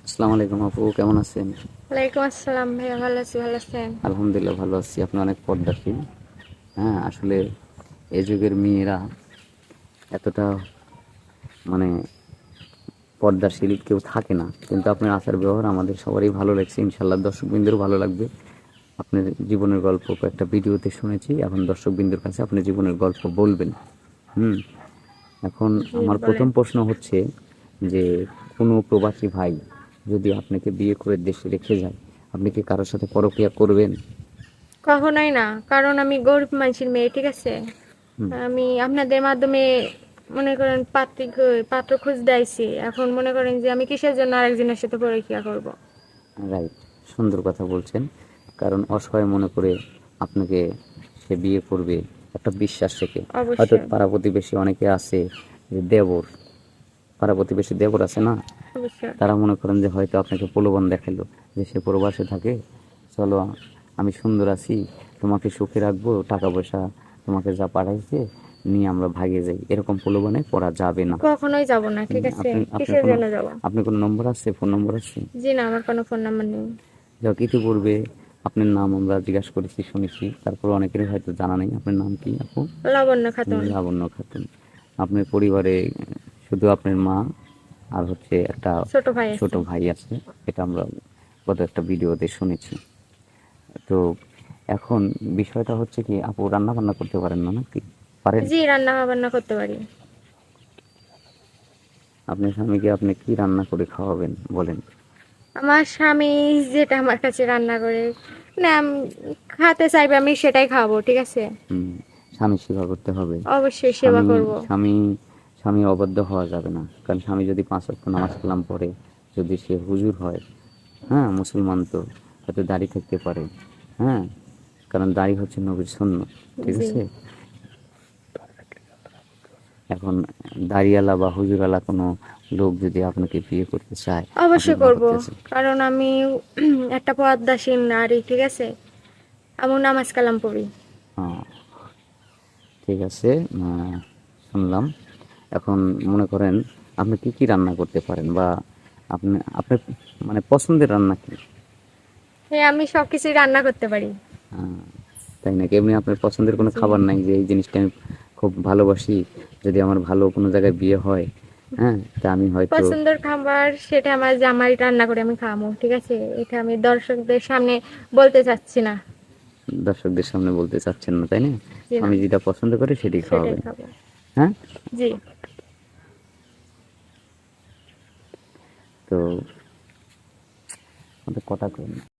আসসালামু আলাইকুম আপু, কেমন আছেন? ওয়ালাইকুম আসসালাম ভাইয়া, ভালো আছি। ভালো আছেন? আলহামদুলিল্লাহ ভালো আছি। আপনি অনেক পর্দাশীল। হ্যাঁ, আসলে এই যুগের মেয়েরা এতটা মানে পর্দাশীল কেউ থাকে না, কিন্তু আপনার আচার ব্যবহার আমাদের সবারই ভালো লাগছে। ইনশাল্লাহ দর্শকবৃন্দেরও ভালো লাগবে। আপনার জীবনের গল্প একটা ভিডিওতে শুনেছি, এখন দর্শকবৃন্দের কাছে আপনি জীবনের গল্প বলবেন। হুম। এখন জি, আমার প্রথম বলেন। প্রশ্ন হচ্ছে যে, কোনো প্রবাসী ভাই যদি আপনাকে বিয়ে করে দেশে রেখে যায়, আপনি কি কারোর সাথে পরকীয়া করবেন? কখনোই না, কারণ আমি গরিব মানুষের মেয়ে, ঠিক আছে? হুম। আমি আপনাদের মাধ্যমে মনে করেন পাত্র খোঁজ দিয়েছি। এখন মনে করেন যে আমি কিসের জন্য আরেকজনের সাথে পরীক্ষা করব? রাইট, সুন্দর কথা বলছেন। কারণ অসহায় মনে করে আপনাকে সে বিয়ে করবে একটা বিশ্বাস থেকে। হয়তো অবশ্যই। পাড়া প্রতিবেশী অনেকে আছে, যে দেবর, পাড়া প্রতিবেশী দেবর আছে না, অবশ্যই। তারা মনে করেন যে হয়তো আপনাকে প্রলোভন দেখালো যে সে প্রবাসে থাকে, চলো আমি সুন্দর আছি, তোমাকে সুখে রাখবো, টাকা পয়সা তোমাকে যা পাঠাইছে নিয়ে আমরা ভাগে যাই, এরকম প্রলোভনে পড়া যাবে না। কখনোই যাব না, ঠিক আছে? আপনি আপনার কিসের কোনো জন্য যাব? আপনার কোনো নম্বর আছে, ফোন নম্বর আছে? জি না, আমার কোনো ফোন নাম্বার নেই। যাক, ইতিপূর্বে আপনার নাম আমরা জিজ্ঞাসা করেছি, শুনেছি, তারপর অনেকেরই হয়তো জানা নেই আপনার নাম কি আপু? লাবণ্য খাতুন। লাবণ্য খাতুন। আপনার পরিবারে শুধু আপনার মা আর হচ্ছে একটা ছোট ভাই ছোট আছে। ভাই আছে, এটা আমরা গত একটা ভিডিওতে শুনেছি। তো এখন বিষয়টা হচ্ছে কি, আপু রান্না বান্না করতে পারেন না নাকি? পারেন? জি, রান্না বান্না করতে পারি। আপনার স্বামীকে আপনি কি রান্না করে খাওয়াবেন বলেন? আমার স্বামী যেটা আমার কাছে রান্না করে, না খাতে চাইবে, আমি সেটাই খাবো, ঠিক আছে? হুম। স্বামী সেবা করতে হবে। অবশ্যই সেবা স্বামী করব। স্বামী স্বামী অবাধ্য হওয়া যাবে না, কারণ স্বামী যদি 5 ওয়াক্ত নামাজ কালাম পড়ে, যদি সে হুজুর হয়, হ্যাঁ মুসলমান, তো হয়তো দাড়ি থাকতে পারে। হ্যাঁ, কারণ দাড়ি হচ্ছে নবীর সুন্নত, ঠিক জি, আছে? এখন দাড়িওয়ালা বা হুজুরওয়ালা কোনো লোক যদি আপনাকে বিয়ে করতে চায়, আপনি অবশ্যই মনে করব। করতেছেন? কারণ আমি একটা পর্দাসীন নারী, ঠিক আছে? আমি নামাজ কালাম পড়ি। হ্যাঁ, ঠিক আছে। শুনলাম। এখন মনে করেন আপনি কি কি রান্না করতে পারেন, বা আপনার মানে পছন্দের রান্না কি? হ্যাঁ, আমি সবকিছুই রান্না করতে পারি। আহ, তাই নাকি? এমনি আপনার পছন্দের কোনো জি। খাবার নাই যে এই জিনিসটা আমি খুব ভালোবাসি, যদি আমার ভালো কোনো জায়গায় বিয়ে হয়, হ্যাঁ, তা আমি হয়তো? পছন্দের খাবার সেটা আমার জামাই রান্না করে আমি খাবো, ঠিক আছে? এটা আমি দর্শকদের সামনে বলতে চাচ্ছি না। দর্শকদের সামনে বলতে চাচ্ছেন না, তাই না? জি না, আমি যেটা পছন্দ করি সেটাই সেটাই খাওয়াবেন। খাবো। হ্যাঁ। জি। তো আমাদের কথা কই না।